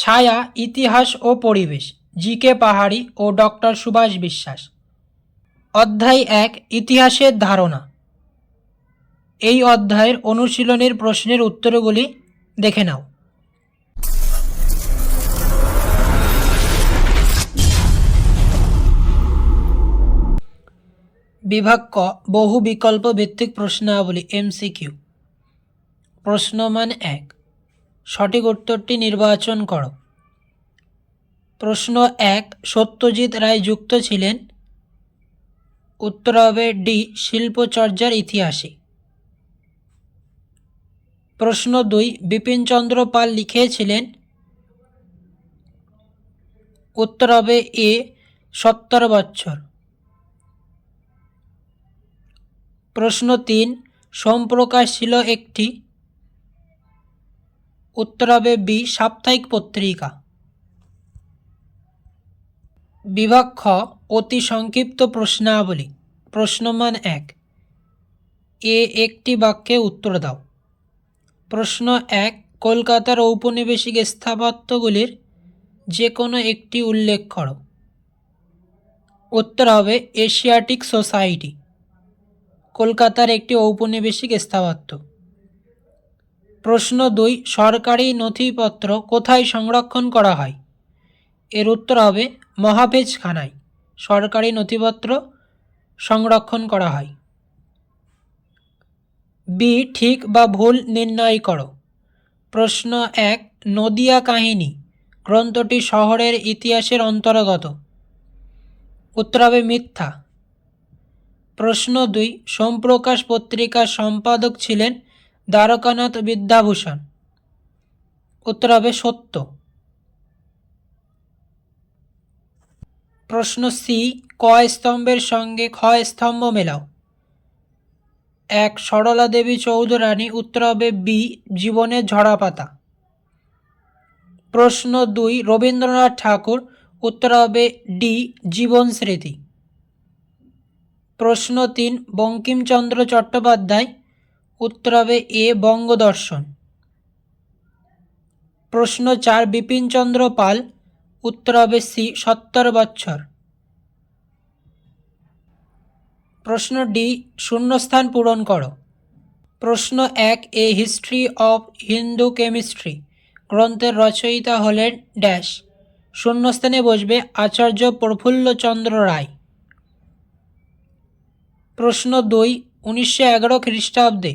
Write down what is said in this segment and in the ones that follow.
ছায়া, ইতিহাস ও পরিবেশ, জি.কে. পাহাড়ি ও ডক্টর সুভাষ বিশ্বাস। অধ্যায় 1, ইতিহাসের ধারণা। এই অধ্যায়ের অনুশীলনের প্রশ্নের উত্তরগুলি দেখে নাও। বিভাগ ক, বহু বিকল্প ভিত্তিক প্রশ্নাবলী এমসিকিউ। প্রশ্নমান 1, সঠিক উত্তরটি নির্বাচন করো। প্রশ্ন 1, সত্যজিৎ রায় যুক্ত ছিলেন। উত্তর হবে ডি, শিল্পচর্যার ইতিহাসে। প্রশ্ন 2, বিপিনচন্দ্র পাল লিখেছিলেন। উত্তর হবে এ, 70 বছর। প্রশ্ন 3, সোমপ্রকাশ ছিল একটি। উত্তর হবে বি, সাপ্তাহিক পত্রিকা। বিভাগ খ, অতি সংক্ষিপ্ত প্রশ্নাবলী। প্রশ্নমান 1, এ একটি বাক্যে উত্তর দাও। প্রশ্ন 1, কলকাতার ঔপনিবেশিক স্থাপত্যগুলির যে কোনো একটি উল্লেখ করো। উত্তর হবে এশিয়াটিক সোসাইটি, কলকাতার একটি ঔপনিবেশিক স্থাপত্য। প্রশ্ন 2, সরকারি নথিপত্র কোথায় সংরক্ষণ করা হয়? এর উত্তর হবে মহাফেজখানায় সরকারি নথিপত্র সংরক্ষণ করা হয়। বি, ঠিক বা ভুল নির্ণয় করো। প্রশ্ন 1, নদিয়া কাহিনী গ্রন্থটি শহরের ইতিহাসের অন্তর্গত। উত্তর হবে মিথ্যা। প্রশ্ন 2, সোমপ্রকাশ পত্রিকার সম্পাদক ছিলেন দ্বারকানাথ বিদ্যাভূষণ। উত্তর হবে সত্য। প্রশ্ন সি, ক স্তম্ভের সঙ্গে খ স্তম্ভ মেলাও। 1, সরলা দেবী চৌধুরানী। উত্তর হবে বি, জীবনের ঝরাপাতা। প্রশ্ন 2, রবীন্দ্রনাথ ঠাকুর। উত্তর হবে ডি, জীবন স্মৃতি। প্রশ্ন 3, বঙ্কিমচন্দ্র চট্টোপাধ্যায়। উত্তর হবে এ, বঙ্গদর্শন। প্রশ্ন 4, বিপিনচন্দ্র পাল। উত্তর হবে সি, 70 বছর। প্রশ্ন ডি, শূন্যস্থান পূরণ করো। প্রশ্ন 1, a history of Hindu chemistry গ্রন্থের রচয়িতা হলেন ড্যাশ। শূন্যস্থানে বসবে আচার্য প্রফুল্লচন্দ্র রায়। প্রশ্ন 2, 1911 খ্রিস্টাব্দে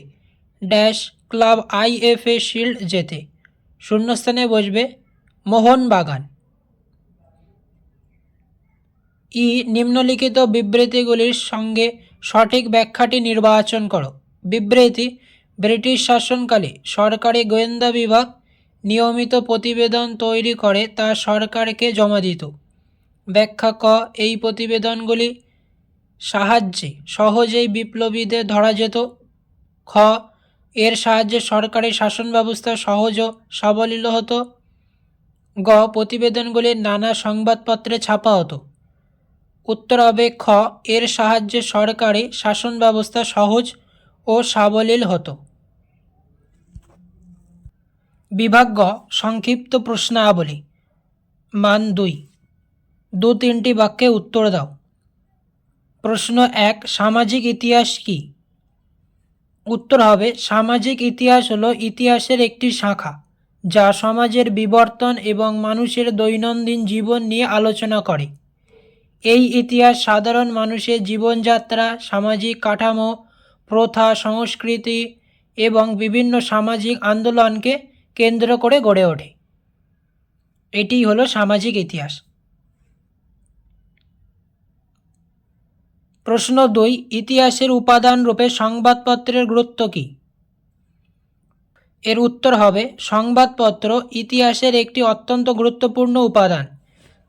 ড্যাশ ক্লাব আইএফএ শিল্ড জেতে। শূন্যস্থানে বসবে মোহনবাগান। ই, নিম্নলিখিত বিবৃতিগুলির সঙ্গে সঠিক ব্যাখ্যাটি নির্বাচন করো। বিবৃতি, ব্রিটিশ শাসনকালে সরকারি গোয়েন্দা বিভাগ নিয়মিত প্রতিবেদন তৈরি করে তা সরকারকে জমা দিত। ব্যাখ্যা ক, এই প্রতিবেদনগুলি সাহায্যে সহজেই বিপ্লবীদের ধরা যেত। খ, এর সাহায্যে সরকারি শাসন ব্যবস্থা সহজ ও সাবলীল হতো। গ, প্রতিবেদনগুলি নানা সংবাদপত্রে ছাপা হতো। উত্তর হবে খ, এর সাহায্যে সরকারি শাসন ব্যবস্থা সহজ ও সাবলীল হতো। বিভাগ গ, সংক্ষিপ্ত প্রশ্নাবলী। মান 2, 2-3টি বাক্যে উত্তর দাও। প্রশ্ন 1, সামাজিক ইতিহাস কি? উত্তর হবে সামাজিক ইতিহাস হলো ইতিহাসের একটি শাখা যা সমাজের বিবর্তন এবং মানুষের দৈনন্দিন জীবন নিয়ে আলোচনা করে। এই ইতিহাস সাধারণ মানুষের জীবনযাত্রা, সামাজিক কাঠামো, প্রথা, সংস্কৃতি এবং বিভিন্ন সামাজিক আন্দোলনকে কেন্দ্র করে গড়ে ওঠে। এটিই হলো সামাজিক ইতিহাস। প্রশ্ন 2, ইতিহাসের উপাদান রূপে সংবাদপত্রের গুরুত্ব কী? এর উত্তর হবে সংবাদপত্র ইতিহাসের একটি অত্যন্ত গুরুত্বপূর্ণ উপাদান,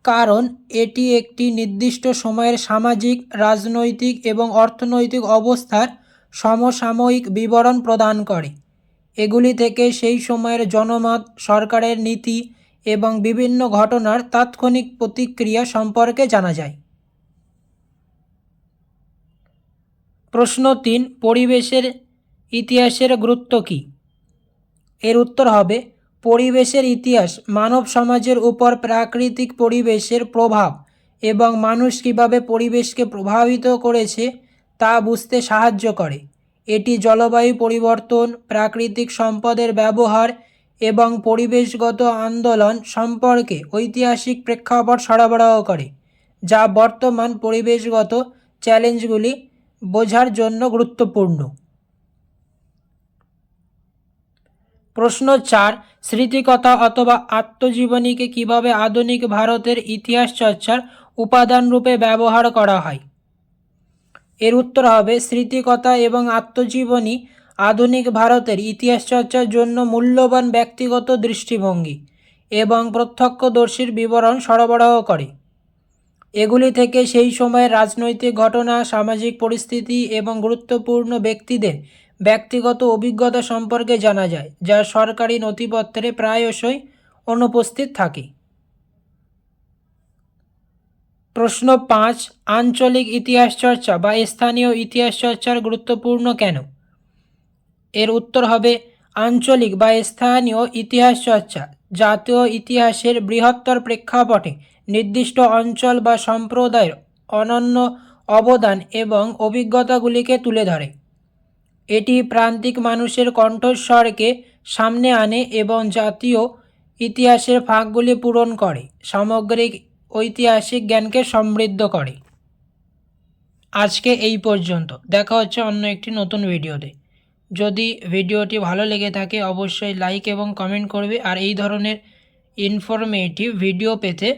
কারণ এটি একটি নির্দিষ্ট সময়ের সামাজিক, রাজনৈতিক এবং অর্থনৈতিক অবস্থার সমসাময়িক বিবরণ প্রদান করে। এগুলি থেকে সেই সময়ের জনমত, সরকারের নীতি এবং বিভিন্ন ঘটনার তাৎক্ষণিক প্রতিক্রিয়া সম্পর্কে জানা যায়। প্রশ্ন 3, পরিবেশের ইতিহাসের গুরুত্ব কী? এর উত্তর হবে পরিবেশের ইতিহাস মানব সমাজের উপর প্রাকৃতিক পরিবেশের প্রভাব এবং মানুষ কীভাবে পরিবেশকে প্রভাবিত করেছে তা বুঝতে সাহায্য করে। এটি জলবায়ু পরিবর্তন, প্রাকৃতিক সম্পদের ব্যবহার এবং পরিবেশগত আন্দোলন সম্পর্কে ঐতিহাসিক প্রেক্ষাপট সরবরাহ করে, যা বর্তমান পরিবেশগত চ্যালেঞ্জগুলি বোঝার জন্য গুরুত্বপূর্ণ। প্রশ্ন 4, স্মৃতিকথা অথবা আত্মজীবনীকে কিভাবে আধুনিক ভারতের ইতিহাস চর্চার উপাদান রূপে ব্যবহার করা হয়? এর উত্তর হবে স্মৃতিকথা এবং আত্মজীবনী আধুনিক ভারতের ইতিহাস চর্চার জন্য মূল্যবান ব্যক্তিগত দৃষ্টিভঙ্গি এবং প্রত্যক্ষদর্শীর বিবরণ সরবরাহ করে। এগুলি থেকে সেই সময়ের রাজনৈতিক ঘটনা, সামাজিক পরিস্থিতি এবং গুরুত্বপূর্ণ ব্যক্তিদের ব্যক্তিগত অভিজ্ঞতা সম্পর্কে জানা যায়, যা সরকারি নথিপত্রে প্রায়শই অনুপস্থিত থাকে। প্রশ্ন 5, আঞ্চলিক ইতিহাস চর্চা বা স্থানীয় ইতিহাস চর্চার গুরুত্বপূর্ণ কেন? এর উত্তর হবে আঞ্চলিক বা স্থানীয় ইতিহাস চর্চা জাতীয় ইতিহাসের বৃহত্তর প্রেক্ষাপটে নির্দিষ্ট অঞ্চল বা সম্প্রদায়ের অনন্য অবদান এবং অভিজ্ঞতাগুলিকে তুলে ধরে। এটি প্রান্তিক মানুষের কণ্ঠস্বরকে সামনে আনে এবং জাতীয় ইতিহাসের ফাঁকগুলি পূরণ করে, সামগ্রিক ঐতিহাসিক জ্ঞানকে সমৃদ্ধ করে। আজকে এই পর্যন্ত, দেখা হচ্ছে অন্য একটি নতুন ভিডিওতে। যদি ভিডিওটি ভালো লেগে থাকে অবশ্যই লাইক এবং কমেন্ট করবে, আর এই ধরনের ইনফরমেটিভ ভিডিও পেতে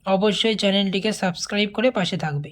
অবশ্যই চ্যানেলটিকে সাবস্ক্রাইব করে পাশে থাকবে।